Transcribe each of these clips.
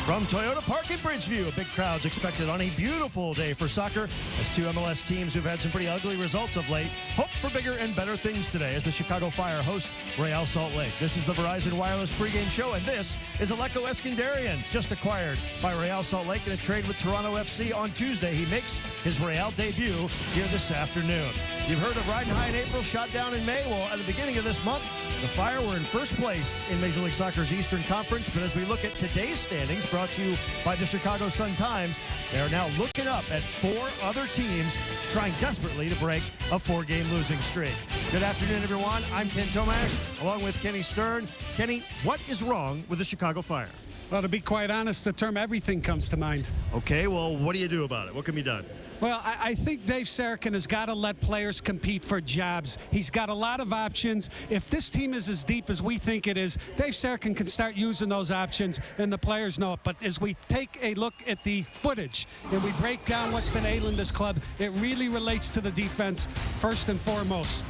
From Toyota Park in Bridgeview, big crowds expected on a beautiful day for soccer as two MLS teams who've had some pretty ugly results of late hope for bigger and better things today as the Chicago Fire host Real Salt Lake. This is the Verizon Wireless pregame show, and this is Aleko Eskandarian, just acquired by Real Salt Lake in a trade with Toronto FC on Tuesday. He makes his Real debut here this afternoon. You've heard of riding high in April, shot down in May. Well, at the beginning of this month, the Fire were in first place in Major League Soccer's Eastern Conference, but as we look at today's standings, brought to you by the Chicago Sun-Times, they are now looking up at four other teams trying desperately to break a four-game losing streak. Good afternoon, everyone. I'm Ken Tomash, along with Kenny Stern. Kenny, what is wrong with the Chicago Fire? Well, to be quite honest, the term everything comes to mind. Okay, well, what do you do about it? What can be done? Well, I think Dave Sarachan has got to let players compete for jobs. He's got a lot of options. If this team is as deep as we think it is, Dave Sarachan can start using those options, and the players know it. But as we take a look at the footage and we break down what's been ailing this club, it really relates to the defense first and foremost.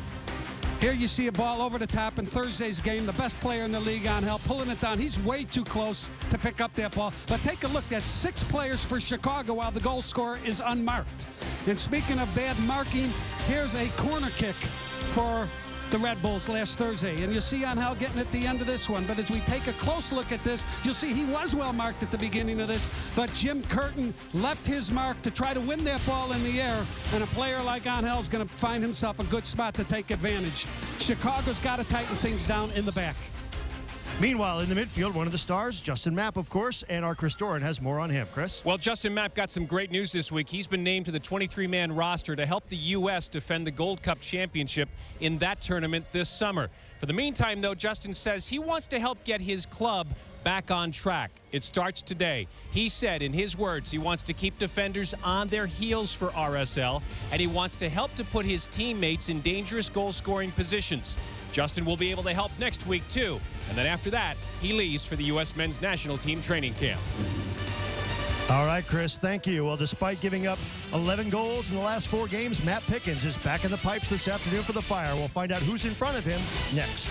Here you see a ball over the top in Thursday's game. The best player in the league, Angel, pulling it down. He's way too close to pick up that ball. But take a look. That's 6 players for Chicago while the goal scorer is unmarked. And speaking of bad marking, here's a corner kick for the Red Bulls last Thursday. And you'll see Angel getting at the end of this one. But as we take a close look at this, you'll see he was well marked at the beginning of this. But Jim Curtin left his mark to try to win that ball in the air. And a player like Angel is going to find himself a good spot to take advantage. Chicago's got to tighten things down in the back. Meanwhile, in the midfield, one of the stars, Justin Mapp, of course, and our Chris Doran has more on him. Chris? Well, Justin Mapp got some great news this week. He's been named to the 23-man roster to help the U.S. defend the Gold Cup championship in that tournament this summer. For the meantime, though, Justin says he wants to help get his club back on track. It starts today. He said, in his words, he wants to keep defenders on their heels for RSL, and he wants to help to put his teammates in dangerous goal-scoring positions. Justin will be able to help next week, too. And then after that, he leaves for the U.S. men's national team training camp. All right, Chris, thank you. Well, despite giving up 11 goals in the last 4 games, Matt Pickens is back in the pipes this afternoon for the Fire. We'll find out who's in front of him next.